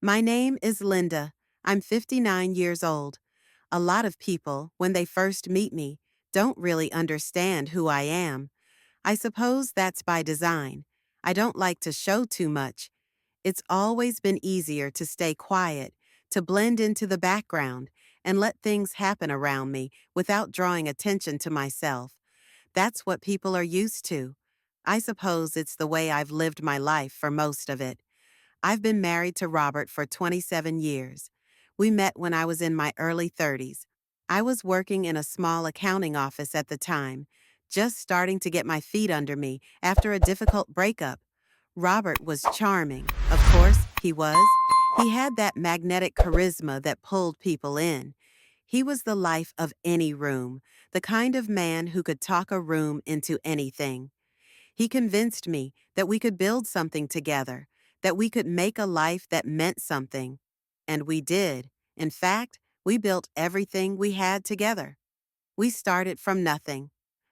My name is Linda. I'm 59 years old. A lot of people, when they first meet me, don't really understand who I am. I suppose that's by design. I don't like to show too much. It's always been easier to stay quiet, to blend into the background, and let things happen around me without drawing attention to myself. That's what people are used to. I suppose it's the way I've lived my life for most of it. I've been married to Robert for 27 years. We met when I was in my early 30s. I was working in a small accounting office at the time, just starting to get my feet under me after a difficult breakup. Robert was charming. Of course, he was. He had that magnetic charisma that pulled people in. He was the life of any room, the kind of man who could talk a room into anything. He convinced me that we could build something together, that we could make a life that meant something. And we did. In fact, we built everything we had together. We started from nothing.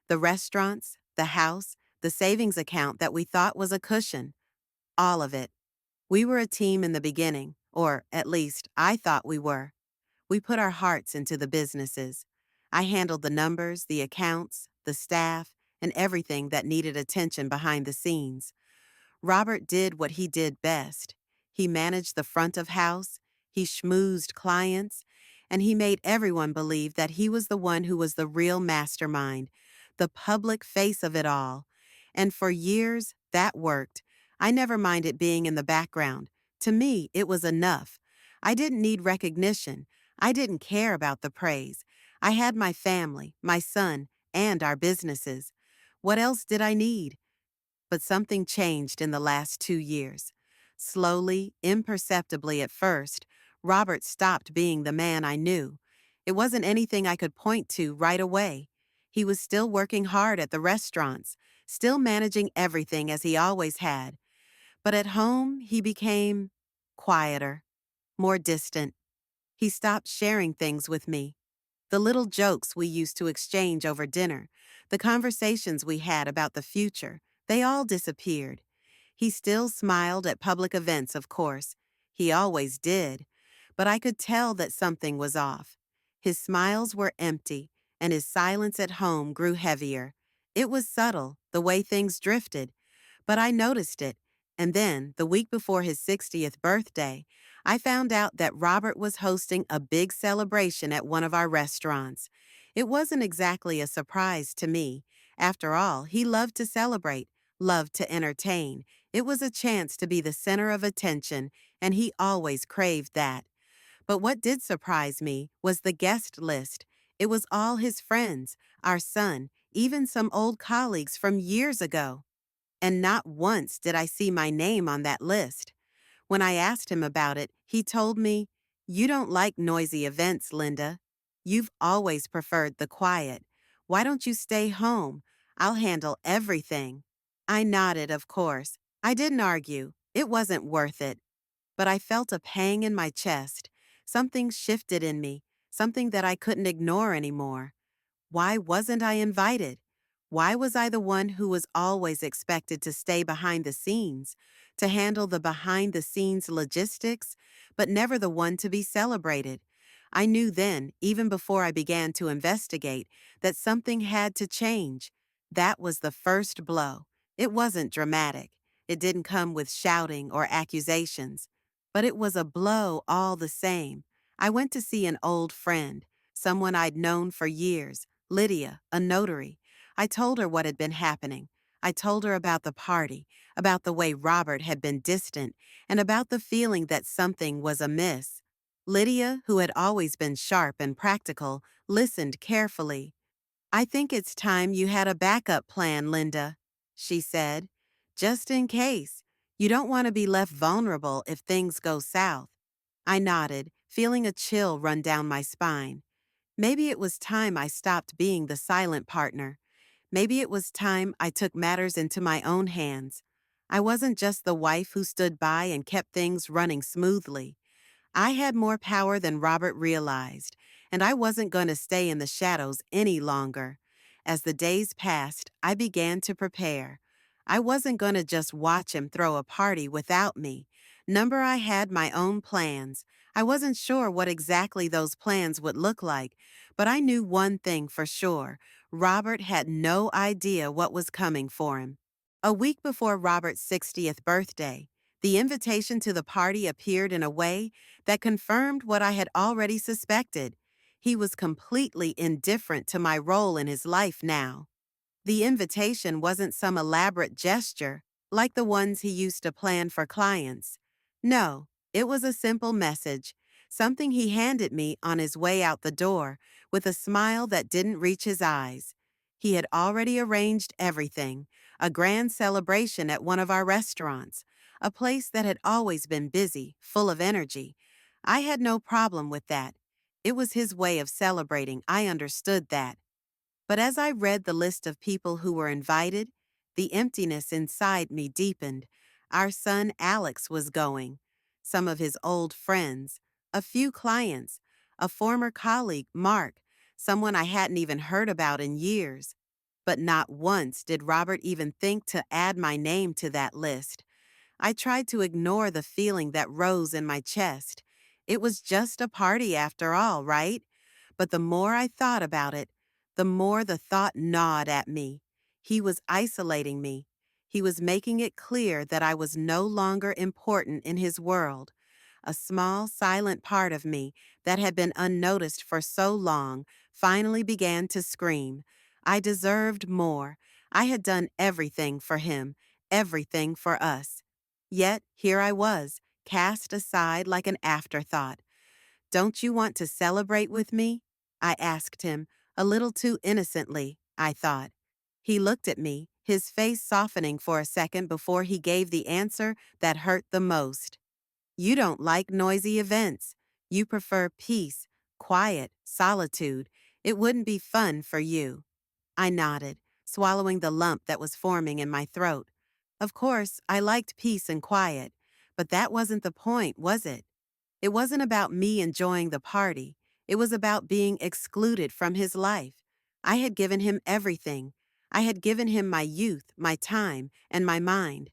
The restaurants, the house, the savings account that we thought was a cushion, all of it. We were a team in the beginning, or at least I thought we were. We put our hearts into the businesses. I handled the numbers, the accounts, the staff, and everything that needed attention behind the scenes. Robert did what he did best. He managed the front of house, he schmoozed clients, and he made everyone believe that he was the one who was the real mastermind, the public face of it all. And for years, that worked. I never minded being in the background. To me, it was enough. I didn't need recognition. I didn't care about the praise. I had my family, my son, and our businesses. What else did I need? But something changed in the last 2 years. Slowly, imperceptibly at first, Robert stopped being the man I knew. It wasn't anything I could point to right away. He was still working hard at the restaurants, still managing everything as he always had. But at home, he became quieter, more distant. He stopped sharing things with me. The little jokes we used to exchange over dinner, the conversations we had about the future, they all disappeared. He still smiled at public events, of course. He always did. But I could tell that something was off. His smiles were empty, and his silence at home grew heavier. It was subtle, the way things drifted, but I noticed it. And then, the week before his 60th birthday, I found out that Robert was hosting a big celebration at one of our restaurants. It wasn't exactly a surprise to me. After all, he loved to celebrate, loved to entertain. It was a chance to be the center of attention, and he always craved that. But what did surprise me was the guest list. It was all his friends, our son, even some old colleagues from years ago. And not once did I see my name on that list. When I asked him about it, he told me, "You don't like noisy events, Linda. You've always preferred the quiet. Why don't you stay home? I'll handle everything." I nodded, of course. I didn't argue. It wasn't worth it. But I felt a pang in my chest. Something shifted in me, something that I couldn't ignore anymore. Why wasn't I invited? Why was I the one who was always expected to stay behind the scenes, to handle the behind the scenes logistics, but never the one to be celebrated? I knew then, even before I began to investigate, that something had to change. That was the first blow. It wasn't dramatic. It didn't come with shouting or accusations. But it was a blow all the same. I went to see an old friend, someone I'd known for years, Lydia, a notary. I told her what had been happening. I told her about the party, about the way Robert had been distant, and about the feeling that something was amiss. Lydia, who had always been sharp and practical, listened carefully. "I think it's time you had a backup plan, Linda," she said. "Just in case. You don't want to be left vulnerable if things go south." I nodded, feeling a chill run down my spine. Maybe it was time I stopped being the silent partner. Maybe it was time I took matters into my own hands. I wasn't just the wife who stood by and kept things running smoothly. I had more power than Robert realized, and I wasn't going to stay in the shadows any longer. As the days passed, I began to prepare. I wasn't going to just watch him throw a party without me. Number I had my own plans. I wasn't sure what exactly those plans would look like, but I knew one thing for sure. Robert had no idea what was coming for him. A week before Robert's 60th birthday, the invitation to the party appeared in a way that confirmed what I had already suspected. He was completely indifferent to my role in his life now. The invitation wasn't some elaborate gesture like the ones he used to plan for clients. No, it was a simple message, something he handed me on his way out the door with a smile that didn't reach his eyes. He had already arranged everything, a grand celebration at one of our restaurants, a place that had always been busy, full of energy. I had no problem with that. It was his way of celebrating, I understood that. But as I read the list of people who were invited, the emptiness inside me deepened. Our son Alex was going, some of his old friends, a few clients, a former colleague, Mark, someone I hadn't even heard about in years. But not once did Robert even think to add my name to that list. I tried to ignore the feeling that rose in my chest. It was just a party after all, right? But the more I thought about it, the more the thought gnawed at me. He was isolating me. He was making it clear that I was no longer important in his world. A small, silent part of me that had been unnoticed for so long finally began to scream. I deserved more. I had done everything for him, everything for us. Yet here I was, cast aside like an afterthought. "Don't you want to celebrate with me?" I asked him, a little too innocently, I thought. He looked at me, his face softening for a second before he gave the answer that hurt the most. "You don't like noisy events. You prefer peace, quiet, solitude. It wouldn't be fun for you." I nodded, swallowing the lump that was forming in my throat. Of course, I liked peace and quiet, but that wasn't the point, was it? It wasn't about me enjoying the party. It was about being excluded from his life. I had given him everything. I had given him my youth, my time, and my mind.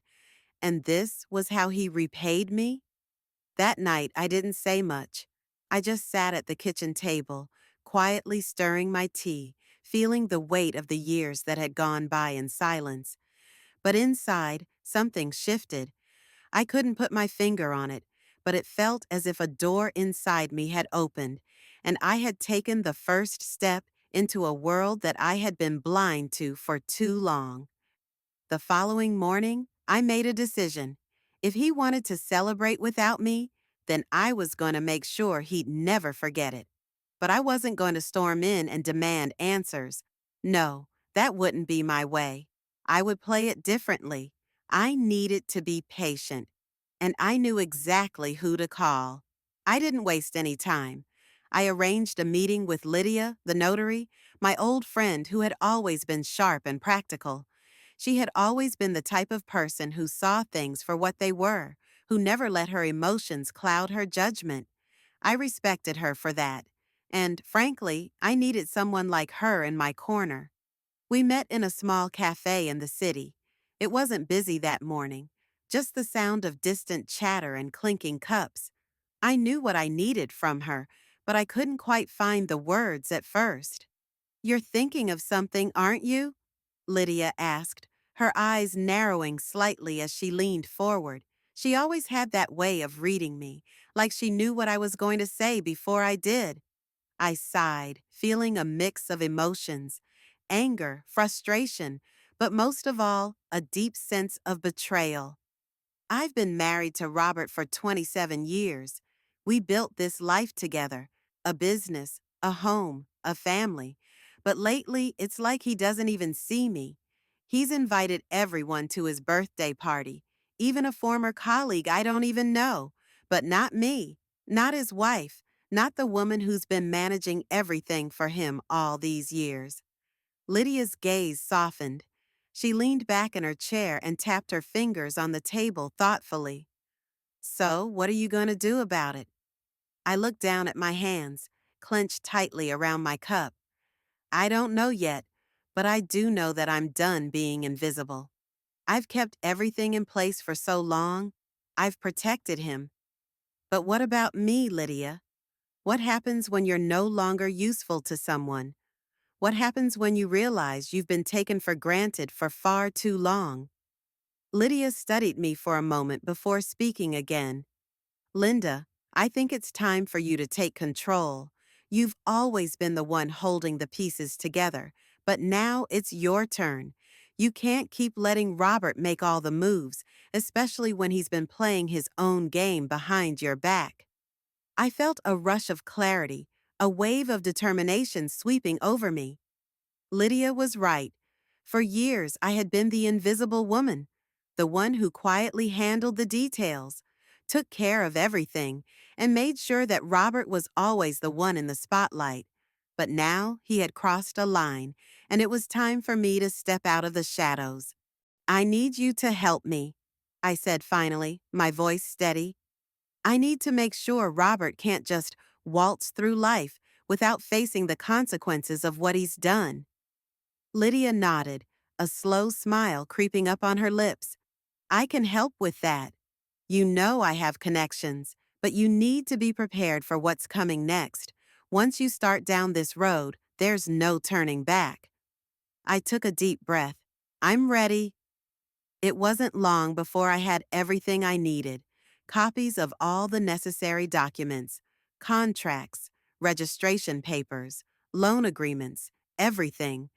And this was how he repaid me? That night, I didn't say much. I just sat at the kitchen table, quietly stirring my tea, feeling the weight of the years that had gone by in silence. But inside, something shifted. I couldn't put my finger on it, but it felt as if a door inside me had opened, and I had taken the first step into a world that I had been blind to for too long. The following morning, I made a decision. If he wanted to celebrate without me, then I was going to make sure he'd never forget it. But I wasn't going to storm in and demand answers. No, that wouldn't be my way. I would play it differently. I needed to be patient, and I knew exactly who to call. I didn't waste any time. I arranged a meeting with Lydia, the notary, my old friend who had always been sharp and practical. She had always been the type of person who saw things for what they were, who never let her emotions cloud her judgment. I respected her for that, and frankly, I needed someone like her in my corner. We met in a small cafe in the city. It wasn't busy that morning, just the sound of distant chatter and clinking cups. I knew what I needed from her, but I couldn't quite find the words at first. "You're thinking of something, aren't you?" Lydia asked, her eyes narrowing slightly as she leaned forward. She always had that way of reading me, like she knew what I was going to say before I did. I sighed, feeling a mix of emotions: anger, frustration, but most of all, a deep sense of betrayal. I've been married to Robert for 27 years. We built this life together, a business, a home, a family. But lately, it's like he doesn't even see me. He's invited everyone to his birthday party, even a former colleague I don't even know. But not me, not his wife, not the woman who's been managing everything for him all these years. Lydia's gaze softened. She leaned back in her chair and tapped her fingers on the table thoughtfully. "So, what are you going to do about it?" I looked down at my hands, clenched tightly around my cup. "I don't know yet, but I do know that I'm done being invisible. I've kept everything in place for so long. I've protected him. But what about me, Lydia? What happens when you're no longer useful to someone? What happens when you realize you've been taken for granted for far too long? Lydia studied me for a moment before speaking again. Linda, I think it's time for you to take control. You've always been the one holding the pieces together, but now it's your turn. You can't keep letting Robert make all the moves, especially when he's been playing his own game behind your back. I felt a rush of clarity, a wave of determination sweeping over me. Lydia was right. For years, I had been the invisible woman, the one who quietly handled the details, took care of everything, and made sure that Robert was always the one in the spotlight. But now he had crossed a line, and it was time for me to step out of the shadows. I need you to help me, I said finally, my voice steady. I need to make sure Robert can't just waltz through life without facing the consequences of what he's done. Lydia nodded, a slow smile creeping up on her lips. I can help with that. You know I have connections, but you need to be prepared for what's coming next. Once you start down this road, there's no turning back. I took a deep breath. I'm ready. It wasn't long before I had everything I needed. Copies of all the necessary documents, contracts, registration papers, loan agreements, everything.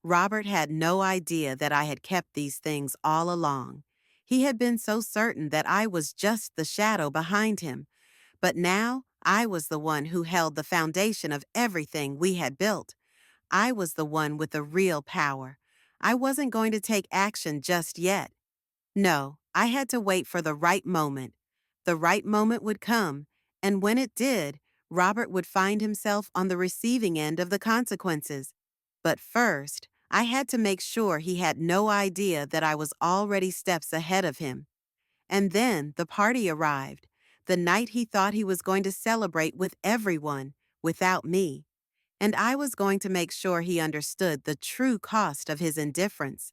Robert had no idea that I had kept these things all along. He had been so certain that I was just the shadow behind him. But now I was the one who held the foundation of everything we had built. I was the one with the real power. I wasn't going to take action just yet. No, I had to wait for the right moment. The right moment would come, and when it did, Robert would find himself on the receiving end of the consequences. But first, I had to make sure he had no idea that I was already steps ahead of him. And then the party arrived, the night he thought he was going to celebrate with everyone, without me. And I was going to make sure he understood the true cost of his indifference.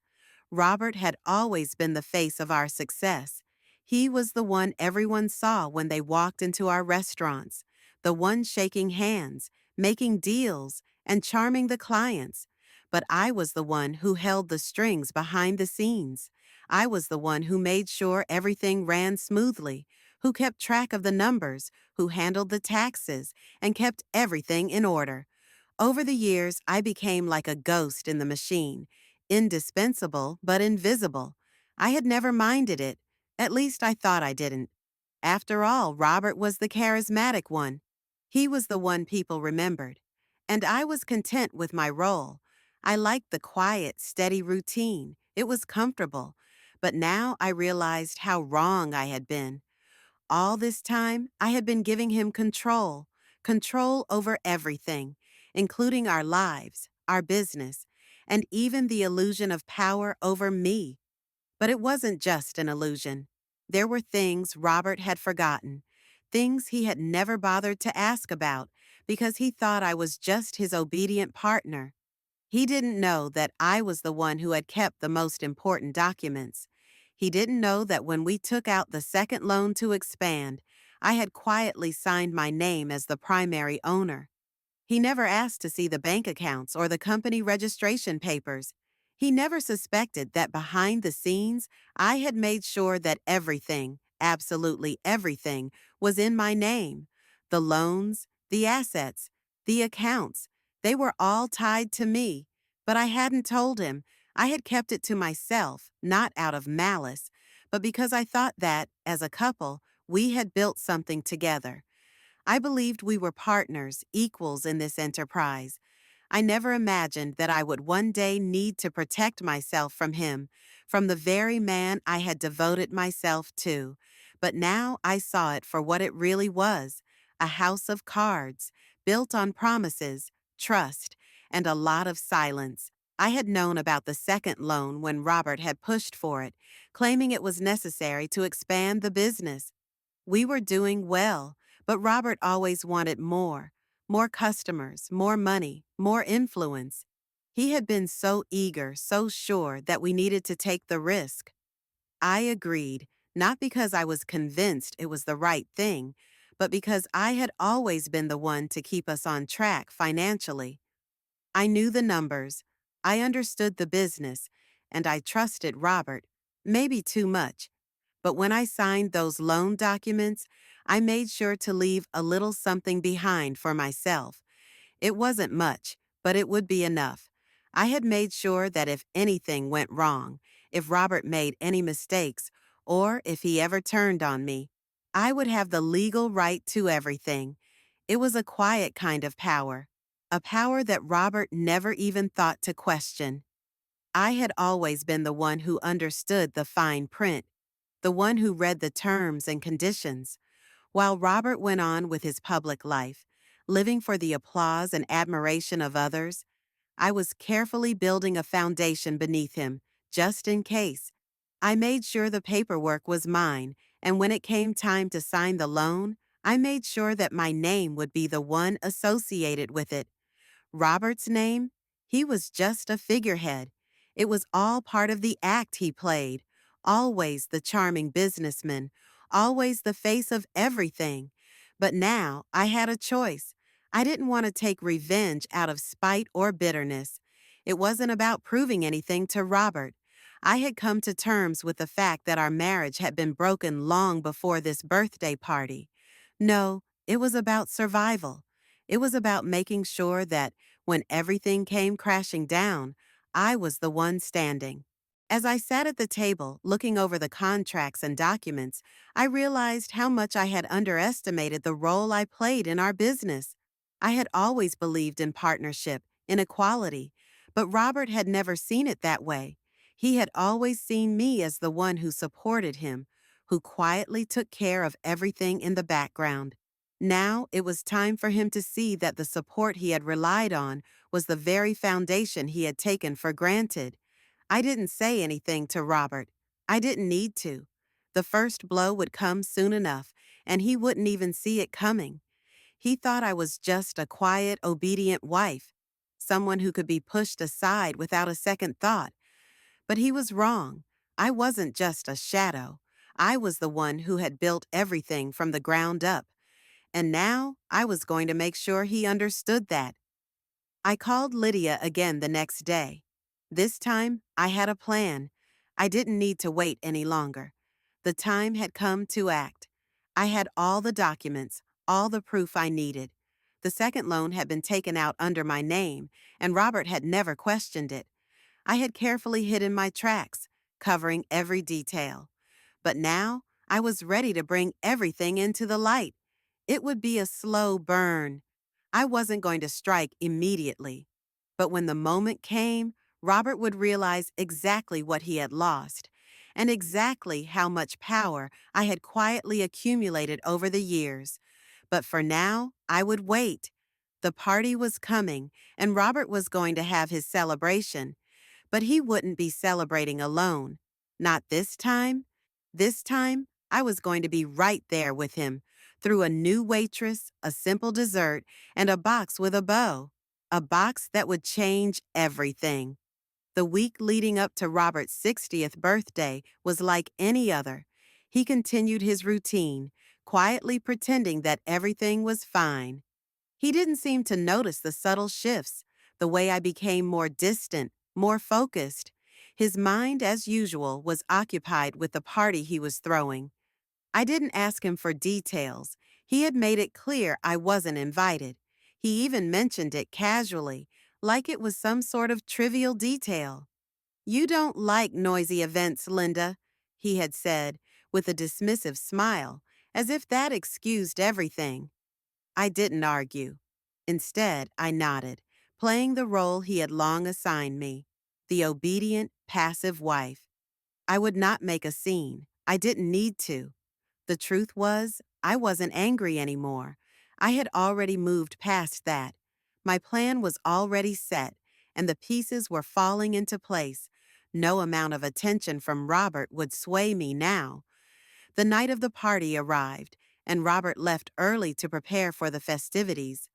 Robert had always been the face of our success. He was the one everyone saw when they walked into our restaurants, the one shaking hands, making deals, and charming the clients. But I was the one who held the strings behind the scenes. I was the one who made sure everything ran smoothly, who kept track of the numbers, who handled the taxes, and kept everything in order. Over the years, I became like a ghost in the machine, indispensable but invisible. I had never minded it. At least I thought I didn't. After all, Robert was the charismatic one. He was the one people remembered. And I was content with my role. I liked the quiet, steady routine. It was comfortable. But now I realized how wrong I had been. All this time, I had been giving him control over everything, including our lives, our business, and even the illusion of power over me. But it wasn't just an illusion. There were things Robert had forgotten, things he had never bothered to ask about because he thought I was just his obedient partner. He didn't know that I was the one who had kept the most important documents. He didn't know that when we took out the second loan to expand, I had quietly signed my name as the primary owner. He never asked to see the bank accounts or the company registration papers. He never suspected that behind the scenes, I had made sure that everything, absolutely everything, was in my name. The loans, the assets, the accounts, they were all tied to me. But I hadn't told him. I had kept it to myself, not out of malice, but because I thought that, as a couple, we had built something together. I believed we were partners, equals in this enterprise. I never imagined that I would one day need to protect myself from him, from the very man I had devoted myself to. But now I saw it for what it really was, a house of cards, built on promises, trust, and a lot of silence. I had known about the second loan when Robert had pushed for it, claiming it was necessary to expand the business. We were doing well, but Robert always wanted more customers, more money, more influence. He had been so eager, so sure that we needed to take the risk. I agreed, not because I was convinced it was the right thing, but because I had always been the one to keep us on track financially. I knew the numbers, I understood the business, and I trusted Robert, maybe too much. But when I signed those loan documents, I made sure to leave a little something behind for myself. It wasn't much, but it would be enough. I had made sure that if anything went wrong, if Robert made any mistakes, or if he ever turned on me, I would have the legal right to everything. It was a quiet kind of power, a power that Robert never even thought to question. I had always been the one who understood the fine print, the one who read the terms and conditions. While Robert went on with his public life, living for the applause and admiration of others, I was carefully building a foundation beneath him, just in case. I made sure the paperwork was mine, and when it came time to sign the loan, I made sure that my name would be the one associated with it. Robert's name? He was just a figurehead. It was all part of the act he played. Always the charming businessman, always the face of everything. But now I had a choice. I didn't want to take revenge out of spite or bitterness. It wasn't about proving anything to Robert. I had come to terms with the fact that our marriage had been broken long before this birthday party. No, it was about survival. It was about making sure that when everything came crashing down, I was the one standing. As I sat at the table looking over the contracts and documents, I realized how much I had underestimated the role I played in our business. I had always believed in partnership, in equality, but Robert had never seen it that way. He had always seen me as the one who supported him, who quietly took care of everything in the background. Now it was time for him to see that the support he had relied on was the very foundation he had taken for granted. I didn't say anything to Robert. I didn't need to. The first blow would come soon enough, and he wouldn't even see it coming. He thought I was just a quiet, obedient wife, someone who could be pushed aside without a second thought. But he was wrong. I wasn't just a shadow. I was the one who had built everything from the ground up. And now I was going to make sure he understood that. I called Lydia again the next day. This time, I had a plan. I didn't need to wait any longer. The time had come to act. I had all the documents, all the proof I needed. The second loan had been taken out under my name, and Robert had never questioned it. I had carefully hidden my tracks, covering every detail. But now, I was ready to bring everything into the light. It would be a slow burn. I wasn't going to strike immediately. But when the moment came, Robert would realize exactly what he had lost, and exactly how much power I had quietly accumulated over the years. But for now, I would wait. The party was coming, and Robert was going to have his celebration. But he wouldn't be celebrating alone. Not this time. This time, I was going to be right there with him, through a new waitress, a simple dessert, and a box with a bow. A box that would change everything. The week leading up to Robert's 60th birthday was like any other. He continued his routine, quietly pretending that everything was fine. He didn't seem to notice the subtle shifts, the way I became more distant, more focused. His mind, as usual, was occupied with the party he was throwing. I didn't ask him for details. He had made it clear I wasn't invited. He even mentioned it casually, like it was some sort of trivial detail. "You don't like noisy events, Linda," he had said, with a dismissive smile, as if that excused everything. I didn't argue. Instead, I nodded, playing the role he had long assigned me, the obedient, passive wife. I would not make a scene. I didn't need to. The truth was, I wasn't angry anymore. I had already moved past that. My plan was already set, and the pieces were falling into place. No amount of attention from Robert would sway me now. The night of the party arrived, and Robert left early to prepare for the festivities.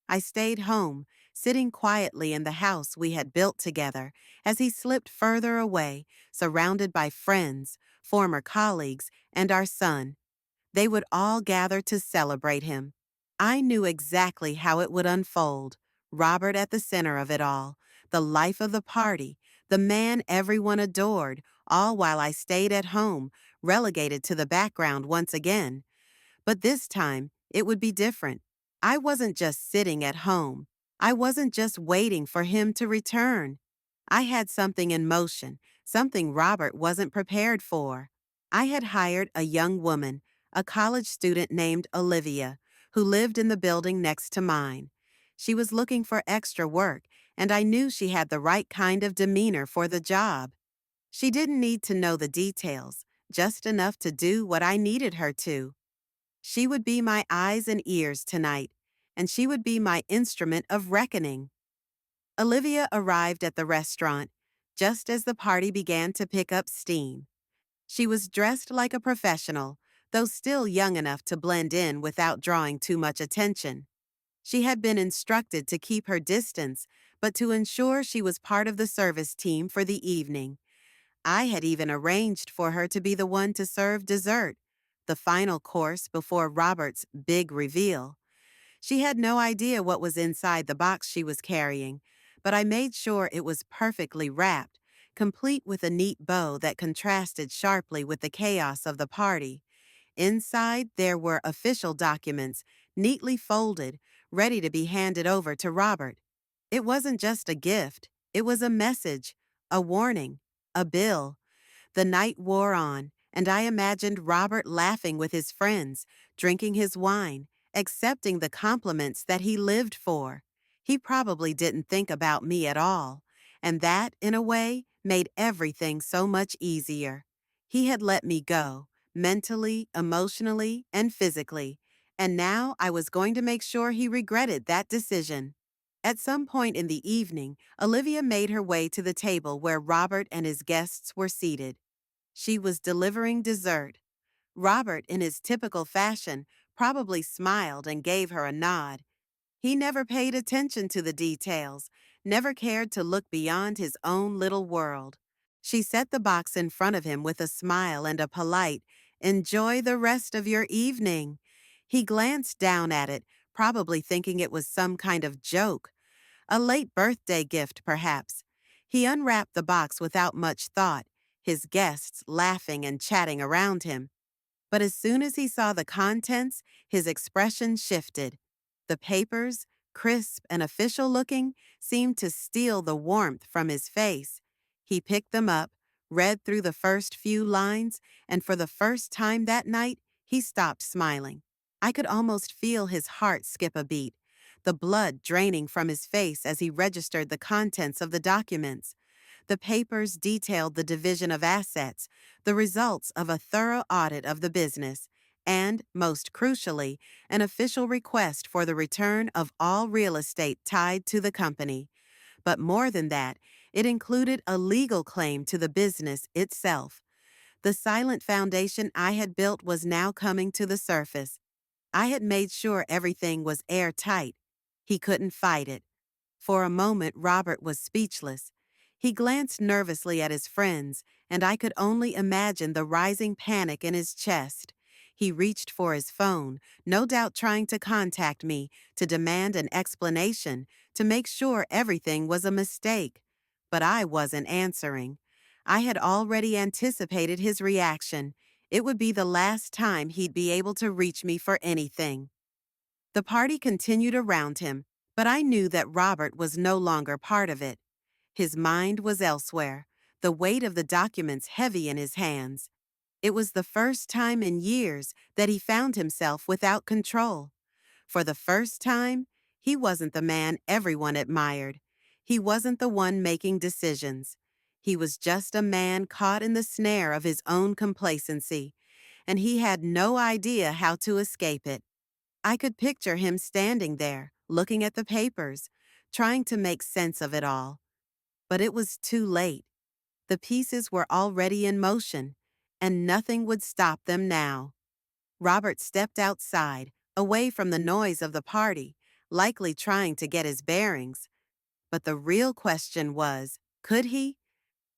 I stayed home, sitting quietly in the house we had built together, as he slipped further away, surrounded by friends, former colleagues, and our son. They would all gather to celebrate him. I knew exactly how it would unfold. Robert at the center of it all, the life of the party, the man everyone adored, all while I stayed at home, relegated to the background once again. But this time, it would be different. I wasn't just sitting at home. I wasn't just waiting for him to return. I had something in motion, something Robert wasn't prepared for. I had hired a young woman, a college student named Olivia, who lived in the building next to mine. She was looking for extra work, and I knew she had the right kind of demeanor for the job. She didn't need to know the details, just enough to do what I needed her to. She would be my eyes and ears tonight, and she would be my instrument of reckoning. Olivia arrived at the restaurant just as the party began to pick up steam. She was dressed like a professional, though still young enough to blend in without drawing too much attention. She had been instructed to keep her distance, but to ensure she was part of the service team for the evening. I had even arranged for her to be the one to serve dessert, the final course before Robert's big reveal. She had no idea what was inside the box she was carrying, but I made sure it was perfectly wrapped, complete with a neat bow that contrasted sharply with the chaos of the party. Inside, there were official documents, neatly folded, ready to be handed over to Robert. It wasn't just a gift, it was a message, a warning, a bill. The night wore on, and I imagined Robert laughing with his friends, drinking his wine, accepting the compliments that he lived for. He probably didn't think about me at all, and that, in a way, made everything so much easier. He had let me go, mentally, emotionally, and physically, and now I was going to make sure he regretted that decision. At some point in the evening, Olivia made her way to the table where Robert and his guests were seated. She was delivering dessert. Robert, in his typical fashion, probably smiled and gave her a nod. He never paid attention to the details, never cared to look beyond his own little world. She set the box in front of him with a smile and a polite, "Enjoy the rest of your evening." He glanced down at it, probably thinking it was some kind of joke. A late birthday gift, perhaps. He unwrapped the box without much thought, his guests laughing and chatting around him. But as soon as he saw the contents, his expression shifted. The papers, crisp and official looking, seemed to steal the warmth from his face. He picked them up, read through the first few lines, and for the first time that night, he stopped smiling. I could almost feel his heart skip a beat, the blood draining from his face as he registered the contents of the documents. The papers detailed the division of assets, the results of a thorough audit of the business, and, most crucially, an official request for the return of all real estate tied to the company. But more than that, it included a legal claim to the business itself. The silent foundation I had built was now coming to the surface. I had made sure everything was airtight. He couldn't fight it. For a moment, Robert was speechless. He glanced nervously at his friends, and I could only imagine the rising panic in his chest. He reached for his phone, no doubt trying to contact me, to demand an explanation, to make sure everything was a mistake. But I wasn't answering. I had already anticipated his reaction. It would be the last time he'd be able to reach me for anything. The party continued around him, but I knew that Robert was no longer part of it. His mind was elsewhere, the weight of the documents heavy in his hands. It was the first time in years that he found himself without control. For the first time, he wasn't the man everyone admired. He wasn't the one making decisions. He was just a man caught in the snare of his own complacency, and he had no idea how to escape it. I could picture him standing there, looking at the papers, trying to make sense of it all. But it was too late. The pieces were already in motion, and nothing would stop them now. Robert stepped outside, away from the noise of the party, likely trying to get his bearings. But the real question was, could he?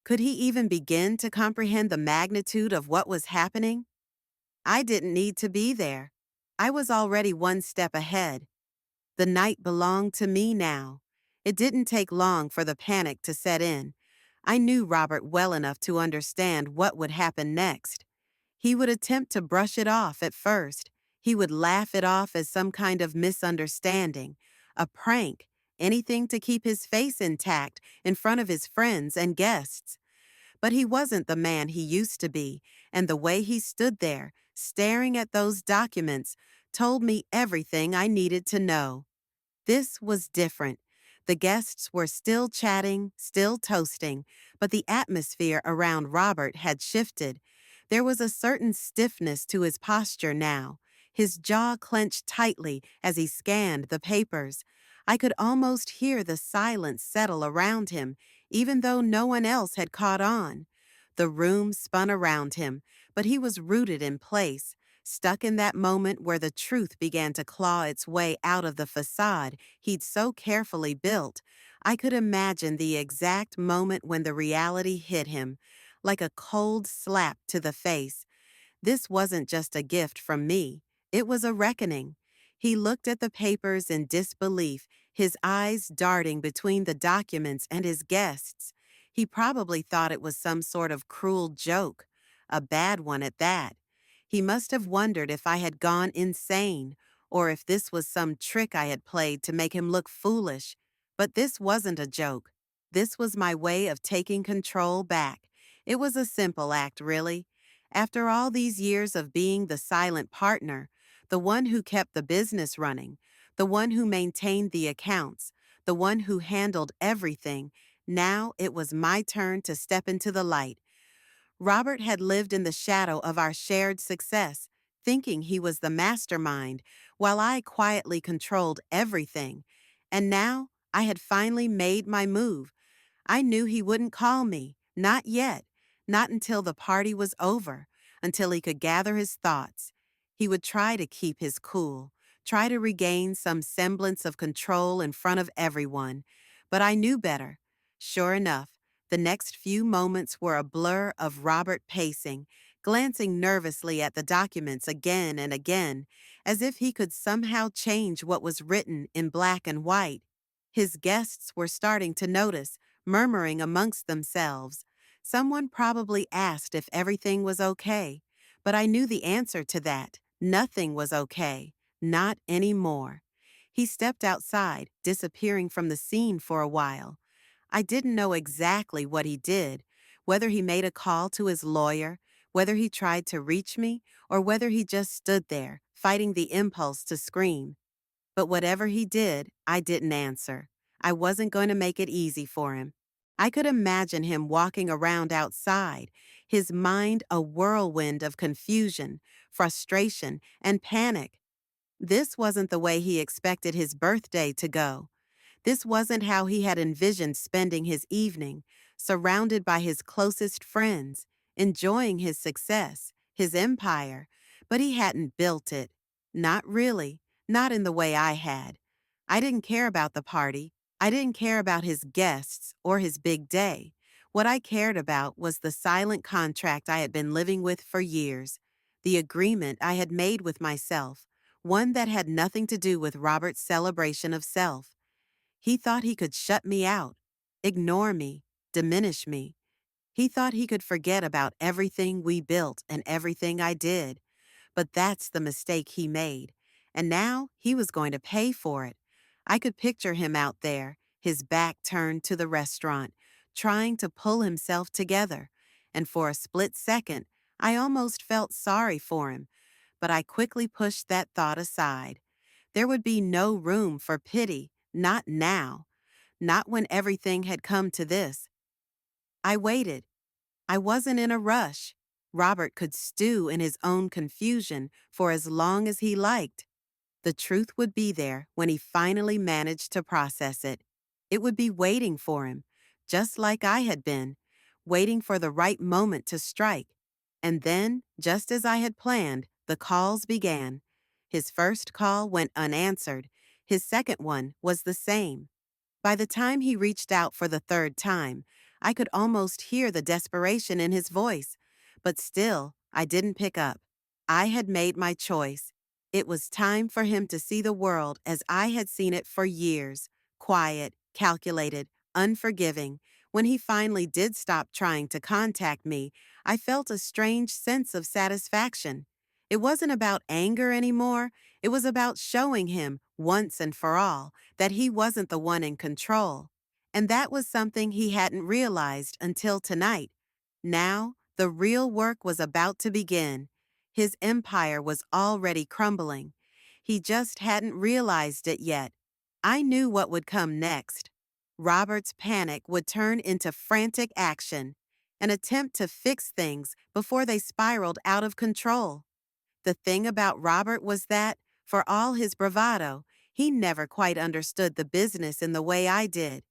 Could he even begin to comprehend the magnitude of what was happening? I didn't need to be there. I was already one step ahead. The night belonged to me now. It didn't take long for the panic to set in. I knew Robert well enough to understand what would happen next. He would attempt to brush it off at first. He would laugh it off as some kind of misunderstanding, a prank, anything to keep his face intact in front of his friends and guests. But he wasn't the man he used to be, and the way he stood there, staring at those documents, told me everything I needed to know. This was different. The guests were still chatting, still toasting, but the atmosphere around Robert had shifted. There was a certain stiffness to his posture now. His jaw clenched tightly as he scanned the papers. I could almost hear the silence settle around him, even though no one else had caught on. The room spun around him, but he was rooted in place, stuck in that moment where the truth began to claw its way out of the facade he'd so carefully built. I could imagine the exact moment when the reality hit him, like a cold slap to the face. This wasn't just a gift from me, it was a reckoning. He looked at the papers in disbelief, his eyes darting between the documents and his guests. He probably thought it was some sort of cruel joke, a bad one at that. He must have wondered if I had gone insane, or if this was some trick I had played to make him look foolish. But this wasn't a joke. This was my way of taking control back. It was a simple act, really. After all these years of being the silent partner, the one who kept the business running, the one who maintained the accounts, the one who handled everything, now it was my turn to step into the light. Robert had lived in the shadow of our shared success, thinking he was the mastermind, while I quietly controlled everything. And now I had finally made my move. I knew he wouldn't call me, not yet, not until the party was over, until he could gather his thoughts. He would try to keep his cool, try to regain some semblance of control in front of everyone. But I knew better. Sure enough, the next few moments were a blur of Robert pacing, glancing nervously at the documents again and again, as if he could somehow change what was written in black and white. His guests were starting to notice, murmuring amongst themselves. Someone probably asked if everything was okay, but I knew the answer to that. Nothing was okay. Not anymore. He stepped outside, disappearing from the scene for a while. I didn't know exactly what he did, whether he made a call to his lawyer, whether he tried to reach me, or whether he just stood there, fighting the impulse to scream. But whatever he did, I didn't answer. I wasn't going to make it easy for him. I could imagine him walking around outside, his mind a whirlwind of confusion, frustration, and panic. This wasn't the way he expected his birthday to go. This wasn't how he had envisioned spending his evening, surrounded by his closest friends, enjoying his success, his empire, but he hadn't built it. Not really, not in the way I had. I didn't care about the party. I didn't care about his guests or his big day. What I cared about was the silent contract I had been living with for years, the agreement I had made with myself, one that had nothing to do with Robert's celebration of self. He thought he could shut me out, ignore me, diminish me. He thought he could forget about everything we built and everything I did. But that's the mistake he made. And now he was going to pay for it. I could picture him out there, his back turned to the restaurant, trying to pull himself together. And for a split second, I almost felt sorry for him. But I quickly pushed that thought aside. There would be no room for pity, not now, not when everything had come to this. I waited. I wasn't in a rush. Robert could stew in his own confusion for as long as he liked. The truth would be there when he finally managed to process it. It would be waiting for him, just like I had been, waiting for the right moment to strike. And then, just as I had planned, the calls began. His first call went unanswered. His second one was the same. By the time he reached out for the third time, I could almost hear the desperation in his voice. But still, I didn't pick up. I had made my choice. It was time for him to see the world as I had seen it for years, quiet, calculated, unforgiving. When he finally did stop trying to contact me, I felt a strange sense of satisfaction. It wasn't about anger anymore. It was about showing him, once and for all, that he wasn't the one in control. And that was something he hadn't realized until tonight. Now, the real work was about to begin. His empire was already crumbling. He just hadn't realized it yet. I knew what would come next. Robert's panic would turn into frantic action, an attempt to fix things before they spiraled out of control. The thing about Robert was that, for all his bravado, he never quite understood the business in the way I did.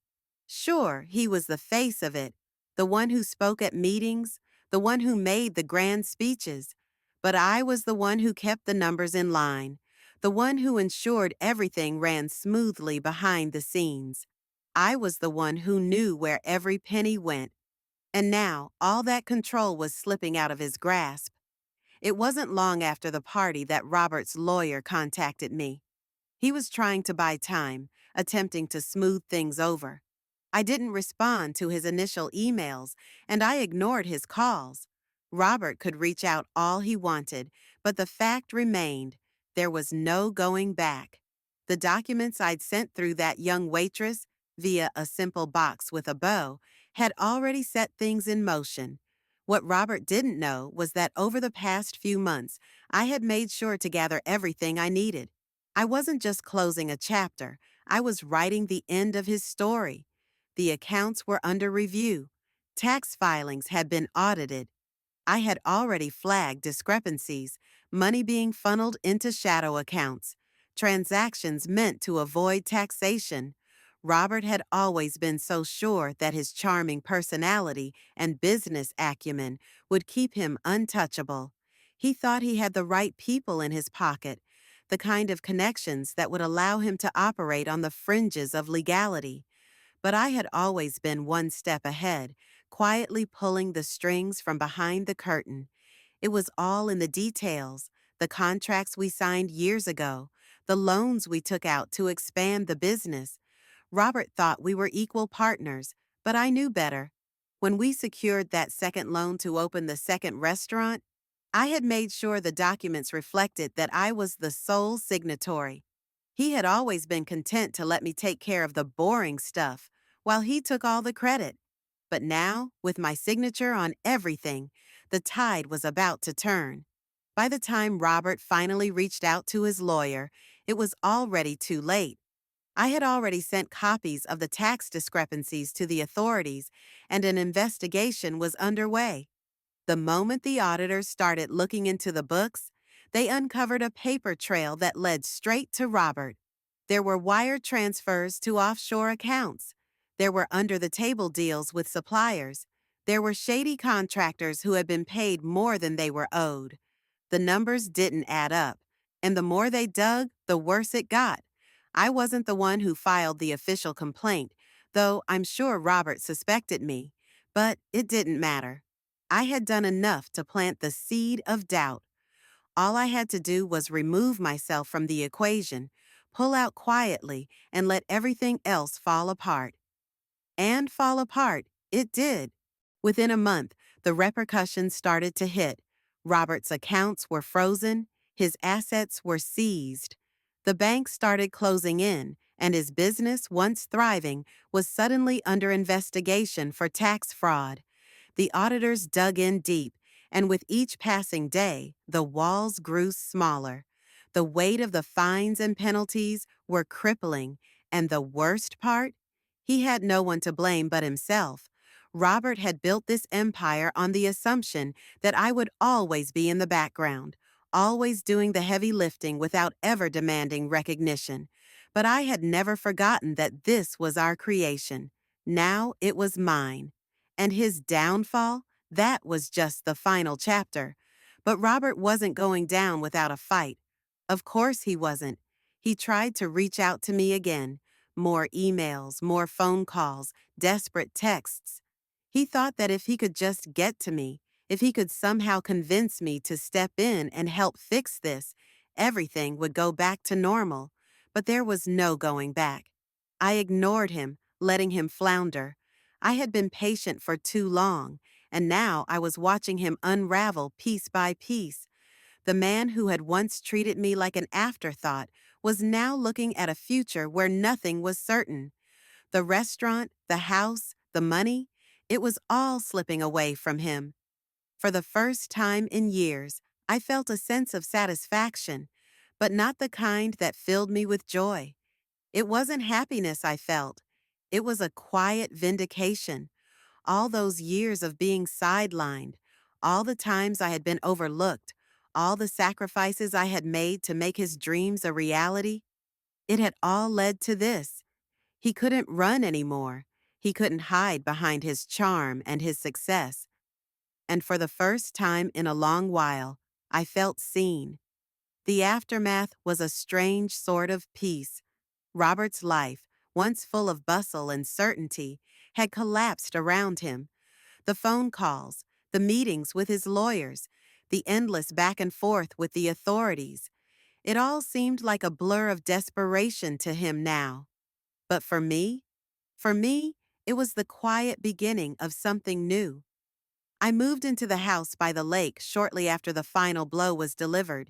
Sure, he was the face of it, the one who spoke at meetings, the one who made the grand speeches. But I was the one who kept the numbers in line, the one who ensured everything ran smoothly behind the scenes. I was the one who knew where every penny went. And now, all that control was slipping out of his grasp. It wasn't long after the party that Robert's lawyer contacted me. He was trying to buy time, attempting to smooth things over. I didn't respond to his initial emails, and I ignored his calls. Robert could reach out all he wanted, but the fact remained there was no going back. The documents I'd sent through that young waitress, via a simple box with a bow, had already set things in motion. What Robert didn't know was that over the past few months, I had made sure to gather everything I needed. I wasn't just closing a chapter, I was writing the end of his story. The accounts were under review. Tax filings had been audited. I had already flagged discrepancies, money being funneled into shadow accounts, transactions meant to avoid taxation. Robert had always been so sure that his charming personality and business acumen would keep him untouchable. He thought he had the right people in his pocket, the kind of connections that would allow him to operate on the fringes of legality. But I had always been one step ahead, quietly pulling the strings from behind the curtain. It was all in the details, the contracts we signed years ago, the loans we took out to expand the business. Robert thought we were equal partners, but I knew better. When we secured that second loan to open the second restaurant, I had made sure the documents reflected that I was the sole signatory. He had always been content to let me take care of the boring stuff, while he took all the credit. But now, with my signature on everything, the tide was about to turn. By the time Robert finally reached out to his lawyer, it was already too late. I had already sent copies of the tax discrepancies to the authorities, and an investigation was underway. The moment the auditors started looking into the books, they uncovered a paper trail that led straight to Robert. There were wire transfers to offshore accounts. There were under-the-table deals with suppliers. There were shady contractors who had been paid more than they were owed. The numbers didn't add up, and the more they dug, the worse it got. I wasn't the one who filed the official complaint, though I'm sure Robert suspected me. But it didn't matter. I had done enough to plant the seed of doubt. All I had to do was remove myself from the equation, pull out quietly, and let everything else fall apart. And fall apart, it did. Within a month, the repercussions started to hit. Robert's accounts were frozen, his assets were seized. The bank started closing in, and his business, once thriving, was suddenly under investigation for tax fraud. The auditors dug in deep, and with each passing day, the walls grew smaller. The weight of the fines and penalties were crippling, and the worst part? He had no one to blame but himself. Robert had built this empire on the assumption that I would always be in the background, always doing the heavy lifting without ever demanding recognition. But I had never forgotten that this was our creation. Now it was mine. And his downfall, that was just the final chapter. But Robert wasn't going down without a fight. Of course he wasn't. He tried to reach out to me again. More emails, more phone calls, desperate texts. He thought that if he could just get to me, if he could somehow convince me to step in and help fix this, everything would go back to normal. But there was no going back. I ignored him, letting him flounder. I had been patient for too long, and now I was watching him unravel piece by piece. The man who had once treated me like an afterthought was now looking at a future where nothing was certain. The restaurant, the house, the money, it was all slipping away from him. For the first time in years, I felt a sense of satisfaction, but not the kind that filled me with joy. It wasn't happiness I felt. It was a quiet vindication. All those years of being sidelined, all the times I had been overlooked, all the sacrifices I had made to make his dreams a reality, it had all led to this. He couldn't run anymore. He couldn't hide behind his charm and his success. And for the first time in a long while, I felt seen. The aftermath was a strange sort of peace. Robert's life, once full of bustle and certainty, had collapsed around him. The phone calls, the meetings with his lawyers, the endless back and forth with the authorities. It all seemed like a blur of desperation to him now. But for me, it was the quiet beginning of something new. I moved into the house by the lake shortly after the final blow was delivered.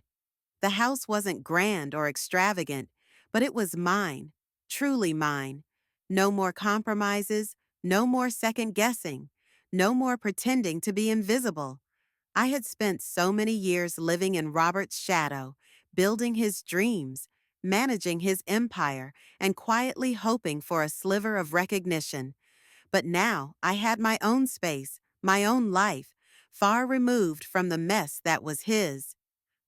The house wasn't grand or extravagant, but it was mine, truly mine. No more compromises, no more second guessing, no more pretending to be invisible. I had spent so many years living in Robert's shadow, building his dreams, managing his empire, and quietly hoping for a sliver of recognition. But now I had my own space, my own life, far removed from the mess that was his.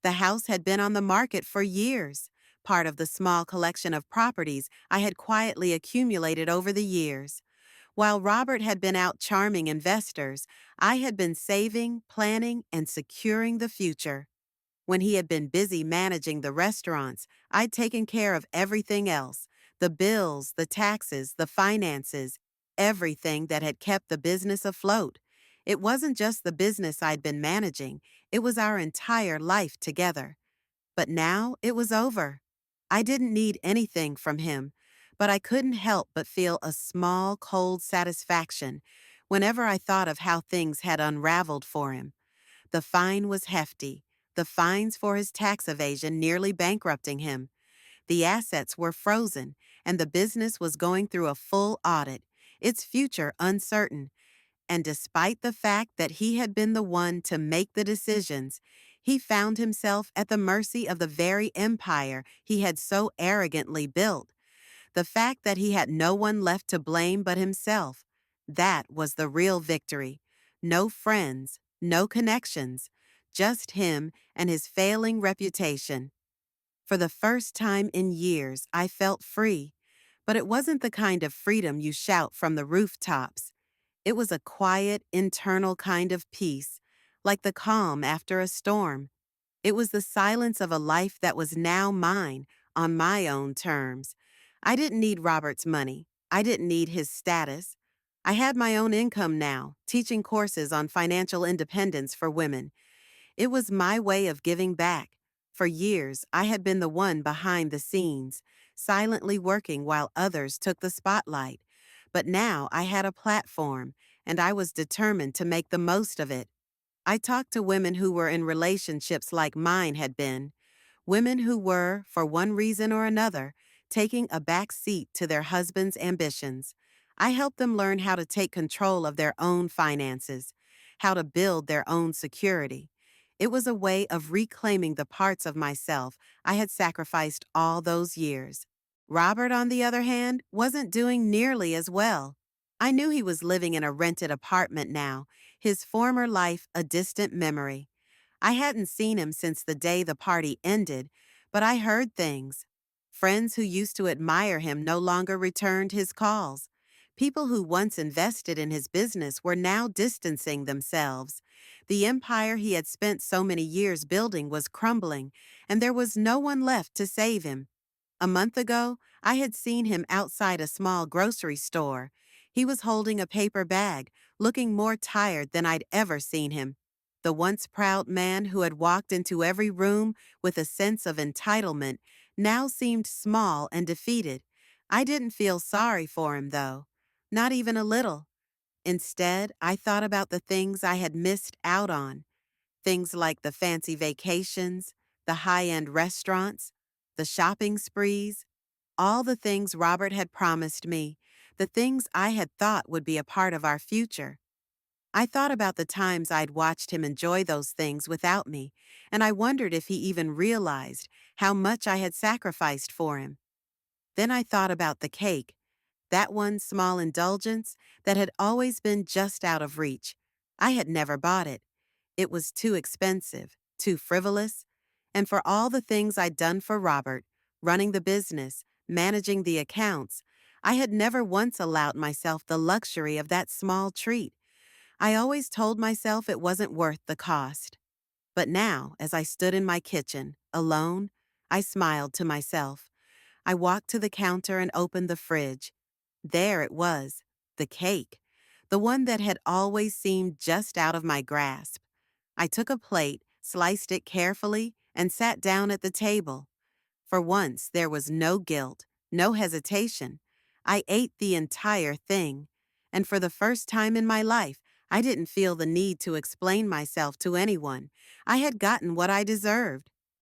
The house had been on the market for years, part of the small collection of properties I had quietly accumulated over the years. While Robert had been out charming investors, I had been saving, planning, and securing the future. When he had been busy managing the restaurants, I'd taken care of everything else, the bills, the taxes, the finances, everything that had kept the business afloat. It wasn't just the business I'd been managing, it was our entire life together. But now it was over. I didn't need anything from him, but I couldn't help but feel a small, cold satisfaction whenever I thought of how things had unraveled for him. The fine was hefty, the fines for his tax evasion nearly bankrupting him. The assets were frozen, and the business was going through a full audit, its future uncertain. And despite the fact that he had been the one to make the decisions, he found himself at the mercy of the very empire he had so arrogantly built. The fact that he had no one left to blame but himself, that was the real victory. No friends, no connections, just him and his failing reputation. For the first time in years, I felt free, but it wasn't the kind of freedom you shout from the rooftops. It was a quiet, internal kind of peace, like the calm after a storm. It was the silence of a life that was now mine, on my own terms. I didn't need Robert's money. I didn't need his status. I had my own income now, teaching courses on financial independence for women. It was my way of giving back. For years, I had been the one behind the scenes, silently working while others took the spotlight. But now I had a platform, and I was determined to make the most of it. I talked to women who were in relationships like mine had been, women who were, for one reason or another, taking a back seat to their husbands' ambitions. I helped them learn how to take control of their own finances, how to build their own security. It was a way of reclaiming the parts of myself I had sacrificed all those years. Robert, on the other hand, wasn't doing nearly as well. I knew he was living in a rented apartment now, his former life a distant memory. I hadn't seen him since the day the party ended, but I heard things. Friends who used to admire him no longer returned his calls. People who once invested in his business were now distancing themselves. The empire he had spent so many years building was crumbling, and there was no one left to save him. A month ago, I had seen him outside a small grocery store. He was holding a paper bag, looking more tired than I'd ever seen him. The once proud man who had walked into every room with a sense of entitlement now seemed small and defeated. I didn't feel sorry for him, though. Not even a little. Instead, I thought about the things I had missed out on. Things like the fancy vacations, the high-end restaurants, the shopping sprees, all the things Robert had promised me, the things I had thought would be a part of our future. I thought about the times I'd watched him enjoy those things without me, and I wondered if he even realized how much I had sacrificed for him. Then I thought about the cake, that one small indulgence that had always been just out of reach. I had never bought it. It was too expensive, too frivolous, and for all the things I'd done for Robert, running the business, managing the accounts, I had never once allowed myself the luxury of that small treat. I always told myself it wasn't worth the cost. But now, as I stood in my kitchen, alone, I smiled to myself. I walked to the counter and opened the fridge. There it was, the cake, the one that had always seemed just out of my grasp. I took a plate, sliced it carefully, and sat down at the table. For once, there was no guilt, no hesitation. I ate the entire thing, and for the first time in my life, I didn't feel the need to explain myself to anyone. I had gotten what I deserved.